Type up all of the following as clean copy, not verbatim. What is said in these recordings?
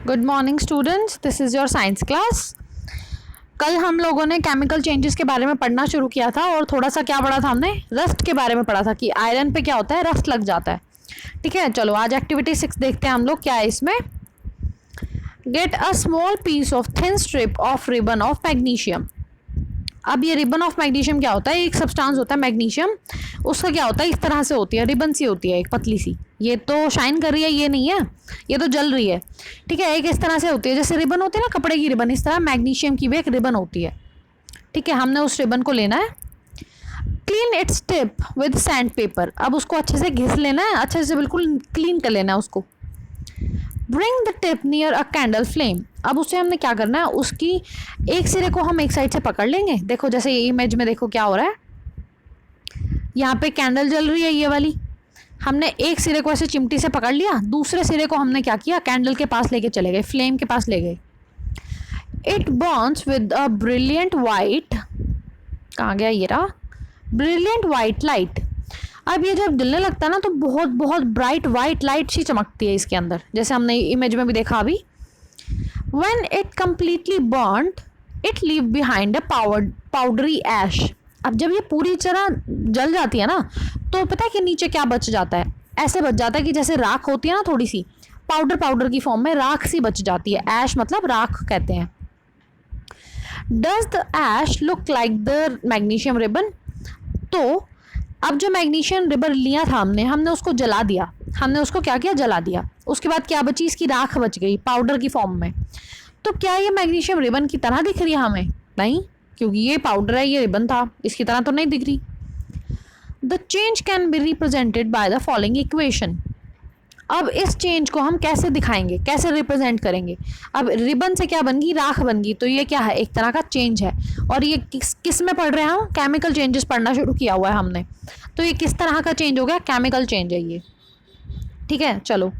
Good morning students, this is your science class. कल हम लोगों ने केमिकल चेंजेस के बारे में पढ़ना शुरू किया था और थोड़ा सा क्या पढ़ा था हमने, रस्ट के बारे में पढ़ा था कि आयरन पे क्या होता है, रस्ट लग जाता है। ठीक है, चलो आज एक्टिविटी 6 देखते हैं हम लोग क्या है इसमें। Get a small piece of thin strip of ribbon of magnesium. अब ये रिबन ऑफ मैग्नीशियम क्या होता है, एक सब्सटेंस होता है मैग्नीशियम, उसका क्या होता है, इस तरह से होती है, रिबन सी होती है, एक पतली सी। ये तो शाइन कर रही है, ये नहीं है, ये तो जल रही है। ठीक है, एक इस तरह से होती है, जैसे रिबन होती है ना कपड़े की रिबन, इस तरह मैग्नीशियम की भी एक रिबन होती है। ठीक है, हमने उस रिबन को लेना है। Clean its tip with sand paper. अब उसको अच्छे से घिस लेना है, अच्छे से बिल्कुल क्लीन कर लेना है उसको। Bring the tip near a candle flame. अब उससे हमने क्या करना है, उसकी एक सिरे को हम एक साइड से पकड़ लेंगे। देखो जैसे ये इमेज में देखो क्या हो रहा है, यहाँ पे कैंडल जल रही है ये वाली, हमने एक सिरे को ऐसे चिमटी से पकड़ लिया, दूसरे सिरे को हमने क्या किया, कैंडल के पास लेके चले गए, फ्लेम के पास ले गए। It Burns with a brilliant white, कहाँ गया ये रहा, ब्रिलियंट वाइट लाइट। अब ये जब जलने लगता है ना तो बहुत बहुत ब्राइट वाइट लाइट सी चमकती है इसके अंदर, जैसे हमने इमेज में भी देखा अभी। When it completely burnt, it leave behind a powdery ash. अब जब ये पूरी तरह जल जाती है ना तो पता है कि नीचे क्या बच जाता है, ऐसे बच जाता है कि जैसे राख होती है ना, थोड़ी सी पाउडर पाउडर की फॉर्म में राख सी बच जाती है। ऐश मतलब राख कहते हैं। Does the ash look like the magnesium ribbon? तो अब जो मैग्नीशियम रिबन लिया था हमने उसको जला दिया, हमने उसको क्या किया, जला दिया। उसके बाद क्या बची, इसकी राख बच गई पाउडर की फॉर्म में। तो क्या ये मैग्नीशियम रिबन की तरह दिख रही है हमें? नहीं, क्योंकि ये पाउडर है, ये रिबन था, इसकी तरह तो नहीं दिख रही। The change can be represented by the following equation. अब इस चेंज को हम कैसे दिखाएंगे, कैसे रिप्रेजेंट करेंगे। अब रिबन से क्या बन गई, राख बन गई, तो ये क्या है, एक तरह का चेंज है। और ये किस में पढ़ रहे हैं हम, केमिकल चेंजेस पढ़ना शुरू किया हुआ है हमने, तो ये किस तरह का चेंज हो गया, केमिकल चेंज है ये। ठीक है, चलो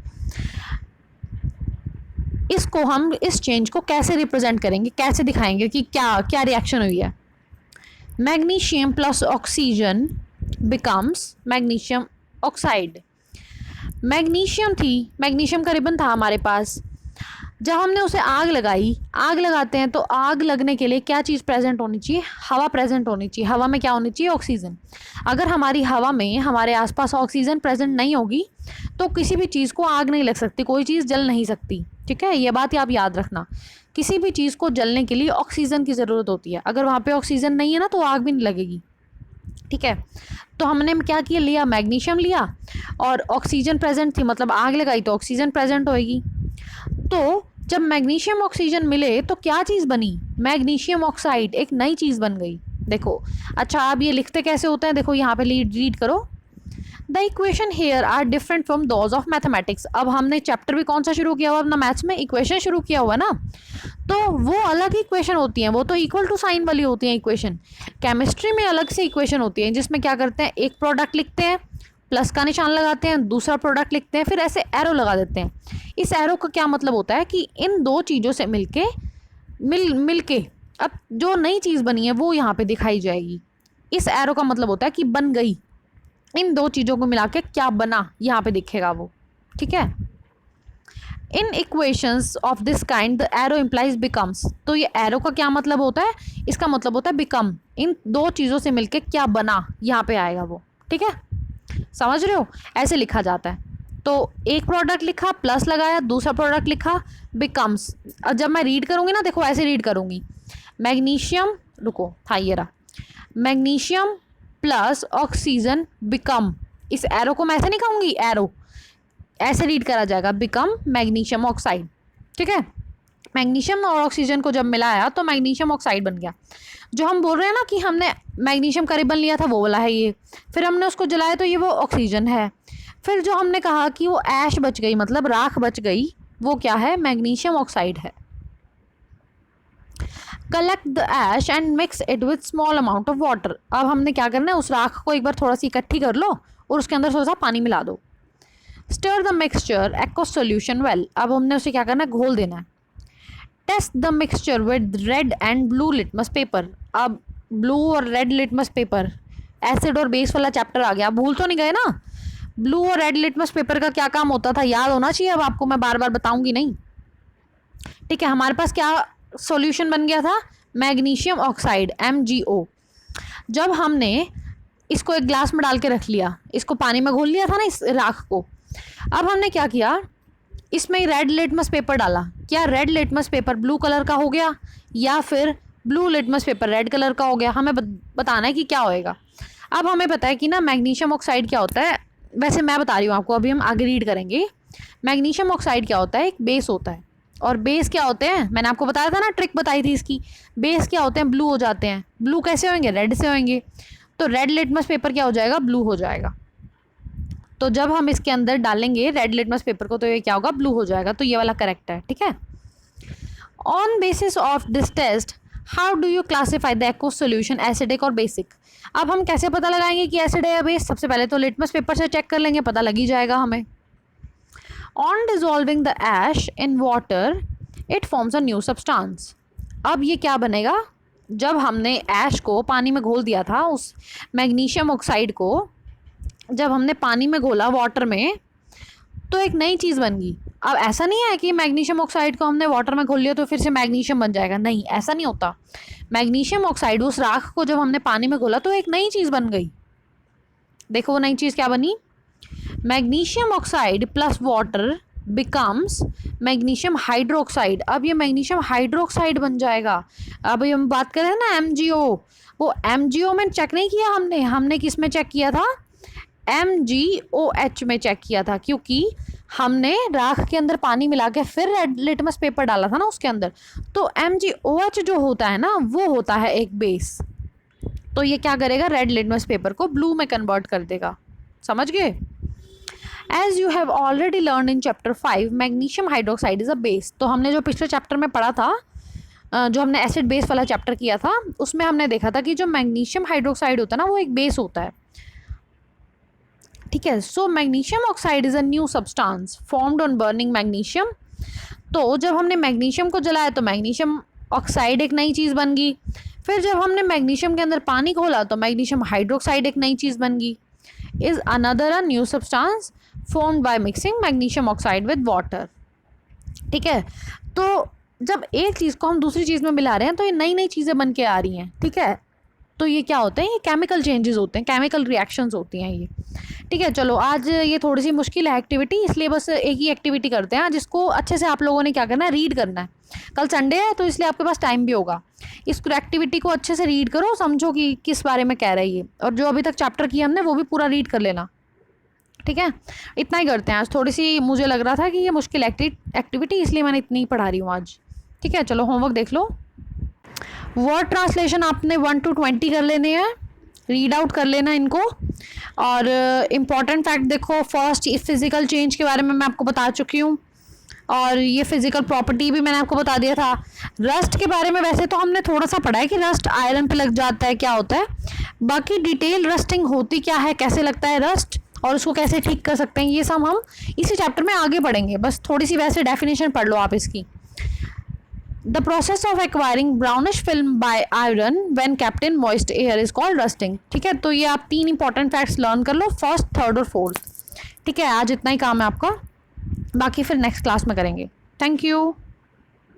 इसको हम इस चेंज को कैसे रिप्रेजेंट करेंगे, कैसे दिखाएंगे कि क्या क्या रिएक्शन हुई है। Magnesium plus oxygen becomes magnesium oxide. Magnesium थी, मैग्नीशियम का रिबन था हमारे पास, जब हमने उसे आग लगाई, आग लगाते हैं तो आग लगने के लिए क्या चीज़ प्रेजेंट होनी चाहिए, हवा प्रेजेंट होनी चाहिए। हवा में क्या होनी चाहिए, ऑक्सीजन। अगर हमारी हवा में हमारे आसपास ऑक्सीजन प्रेजेंट नहीं होगी तो किसी भी चीज़ को आग नहीं लग सकती, कोई चीज़ जल नहीं सकती। ठीक है, ये बात आप याद रखना, किसी भी चीज़ को जलने के लिए ऑक्सीजन की ज़रूरत होती है। अगर वहाँ पर ऑक्सीजन नहीं है ना तो आग भी नहीं लगेगी। ठीक है, तो हमने क्या किया, लिया मैग्नीशियम लिया और ऑक्सीजन प्रेजेंट थी, मतलब आग लगाई तो ऑक्सीजन प्रेजेंट होएगी। तो जब मैग्नीशियम ऑक्सीजन मिले तो क्या चीज़ बनी, मैग्नीशियम ऑक्साइड, एक नई चीज़ बन गई। देखो अच्छा, अब ये लिखते कैसे होते हैं, देखो यहाँ पे रीड करो। The equation here are different from those of mathematics. अब हमने चैप्टर भी कौन सा शुरू किया हुआ अपना, मैथ्स में इक्वेशन शुरू किया हुआ ना, तो वो अलग ही इक्वेशन होती हैं, वो तो इक्वल टू साइन वाली होती हैं इक्वेशन। केमिस्ट्री में अलग से इक्वेशन होती है जिसमें क्या करते हैं, एक प्रोडक्ट लिखते हैं, प्लस का निशान लगाते हैं, दूसरा प्रोडक्ट लिखते हैं, फिर ऐसे एरो लगा देते हैं। इस एरो का क्या मतलब होता है कि इन दो चीज़ों से मिलके अब जो नई चीज़ बनी है वो यहाँ पे दिखाई जाएगी। इस एरो का मतलब होता है कि बन गई, इन दो चीज़ों को मिला के क्या बना यहाँ पे दिखेगा वो। ठीक है, in equations of this kind the arrow implies becomes. तो ये एरो का क्या मतलब होता है, इसका मतलब होता है बिकम, इन दो चीज़ों से मिलके क्या बना यहाँ पे आएगा वो। ठीक है, समझ रहे हो, ऐसे लिखा जाता है। तो एक प्रोडक्ट लिखा, प्लस लगाया, दूसरा प्रोडक्ट लिखा, बिकम्स। जब मैं रीड करूँगी ना, देखो ऐसे रीड करूँगी, मैग्नीशियम, रुको था ये रहा, मैग्नीशियम प्लस ऑक्सीजन बिकम, इस एरो को मैं ऐसे नहीं कहूँगी, एरो ऐसे रीड करा जाएगा, बिकम मैग्नीशियम ऑक्साइड। ठीक है, मैग्नीशियम और ऑक्सीजन को जब मिलाया तो मैग्नीशियम ऑक्साइड बन गया। जो हम बोल रहे हैं ना कि हमने मैग्नीशियम का रिबन लिया था वो वाला है ये, फिर हमने उसको जलाया तो ये वो ऑक्सीजन है। फिर जो हमने कहा कि वो ऐश बच गई, मतलब राख बच गई, वो क्या है, मैग्नीशियम ऑक्साइड है। Collect the ash and mix it with small amount of water. अब हमने क्या करना है, उस राख को एक बार थोड़ा सी इकट्ठी कर लो और उसके अंदर थोड़ा सा पानी मिला दो। Stir the mixture aqueous solution well. अब हमने उसे क्या करना है, घोल देना है। Test the mixture with red and blue litmus paper. अब ब्लू और रेड लिटमस पेपर, एसिड और बेस वाला चैप्टर आ गया, भूल तो नहीं गए ना। ब्लू और रेड लिटमस पेपर का क्या काम होता था, याद होना चाहिए। अब आपको मैं बार बार बताऊंगी नहीं। ठीक है, हमारे पास क्या सॉल्यूशन बन गया था, मैग्नीशियम ऑक्साइड MgO। जब हमने इसको एक ग्लास में डाल के रख लिया, इसको पानी में घोल लिया था ना इस राख को, अब हमने क्या किया, इसमें रेड लिटमस पेपर डाला। क्या red litmus paper blue colour का हो गया या फिर blue litmus paper red colour का हो गया, हमें बताना है कि क्या होएगा। अब हमें पता है कि ना मैग्नीशियम ऑक्साइड क्या होता है, वैसे मैं बता रही हूँ आपको, अभी हम आगे रीड करेंगे। मैग्नीशियम ऑक्साइड क्या होता है, एक बेस होता है, और बेस क्या होते हैं, मैंने आपको बताया था ना, ट्रिक बताई थी इसकी। बेस क्या होते हैं, ब्लू हो जाते हैं। ब्लू कैसे होंगे, रेड से होंगे। तो रेड लिटमस पेपर क्या हो जाएगा, ब्लू हो जाएगा। तो जब हम इसके अंदर डालेंगे रेड लिटमस पेपर को तो ये क्या होगा, ब्लू हो जाएगा। तो ये वाला करेक्ट है, ठीक है। On basis of this test how do you classify the aqueous solution, acidic और बेसिक। अब हम कैसे पता लगाएंगे कि एसिड है या बेस, सबसे पहले तो लिटमस पेपर से चेक कर लेंगे, पता लग ही जाएगा हमें। On dissolving the ash in water it forms a new substance. अब ये क्या बनेगा, जब हमने ऐश को पानी में घोल दिया था, उस मैग्नीशियम ऑक्साइड को जब हमने पानी में घोला वाटर में, तो एक नई चीज़ बन गई। अब ऐसा नहीं है कि मैग्नीशियम ऑक्साइड को हमने वाटर में घोल लिया तो फिर से मैग्नीशियम बन जाएगा, नहीं, ऐसा नहीं होता। मैग्नीशियम ऑक्साइड, उस राख को जब हमने पानी में घोला तो एक नई चीज़ बन गई। देखो वो नई चीज़ क्या बनी, magnesium oxide plus water becomes magnesium hydroxide. अब ये मैग्नीशियम हाइड्रोक्साइड बन जाएगा। अब हम बात करें ना MgO, वो MgO में चेक नहीं किया हमने किस में चेक किया था, MgOH में चेक किया था, क्योंकि हमने राख के अंदर पानी मिला के फिर रेड लिटमस पेपर डाला था ना उसके अंदर। तो MgOH जो होता है ना, वो होता है एक बेस। तो ये क्या करेगा, रेड लिटमस पेपर को ब्लू में कन्वर्ट कर देगा। समझ गए। As you have already learn in chapter 5 magnesium hydroxide is a base. तो हमने जो पिछले चैप्टर में पढ़ा था, जो हमने एसिड बेस वाला चैप्टर किया था, उसमें हमने देखा था कि जो मैग्नीशियम हाइड्रोक्साइड होता है ना, वो एक बेस होता है, ठीक है। So magnesium oxide is a new substance formed on burning magnesium. तो जब हमने मैग्नीशियम को जलाया तो मैग्नीशियम ऑक्साइड एक नई चीज़ बन गई। फिर जब हमने मैग्नीशियम के अंदर पानी घोला तो मैग्नीशियम हाइड्रोक्साइड एक नई चीज़ बन गई। Is another a new substance formed by mixing magnesium oxide with water, ठीक है। तो जब एक चीज़ को हम दूसरी चीज़ में मिला रहे हैं तो ये नई नई चीज़ें बन के आ रही हैं, ठीक है। तो ये क्या होते हैं, ये केमिकल चेंजेस होते हैं, केमिकल रिएक्शंस होती हैं ये, ठीक है। चलो आज ये थोड़ी सी मुश्किल है एक्टिविटी, इसलिए बस एक ही एक्टिविटी करते हैं जिसको अच्छे से आप लोगों ने क्या करना है, रीड करना है। कल संडे है तो इसलिए आपके पास टाइम भी होगा। इस एक्टिविटी को अच्छे से रीड करो, समझो कि किस बारे में कह रही है, और जो अभी तक चैप्टर किया हमने वो भी पूरा रीड कर लेना, ठीक है। इतना ही करते हैं आज, थोड़ी सी मुझे लग रहा था कि ये मुश्किल एक्टिविटी, इसलिए मैंने इतनी ही पढ़ा रही हूँ आज, ठीक है। चलो होमवर्क देख लो। वर्ड ट्रांसलेशन आपने 1 to 20 कर लेने हैं, रीड आउट कर लेना इनको। और इम्पॉर्टेंट फैक्ट देखो, फर्स्ट फिजिकल चेंज के बारे में मैं आपको बता चुकी हूँ, और ये फिजिकल प्रॉपर्टी भी मैंने आपको बता दिया था। रस्ट के बारे में वैसे तो हमने थोड़ा सा पढ़ा है कि रस्ट आयरन पे लग जाता है, क्या होता है, बाकी डिटेल रस्टिंग होती क्या है, कैसे लगता है रस्ट, और उसको कैसे ठीक कर सकते हैं, ये सब हम इसी चैप्टर में आगे पढ़ेंगे। बस थोड़ी सी वैसे डेफिनेशन पढ़ लो आप इसकी। The process of acquiring brownish film by iron when kept in moist air is called rusting, ठीक है। तो ये आप 3 इंपॉर्टेंट फैक्ट्स लर्न कर लो, फर्स्ट, थर्ड और फोर्थ, ठीक है। आज इतना ही काम है आपका, बाकी फिर नेक्स्ट क्लास में करेंगे। Thank you.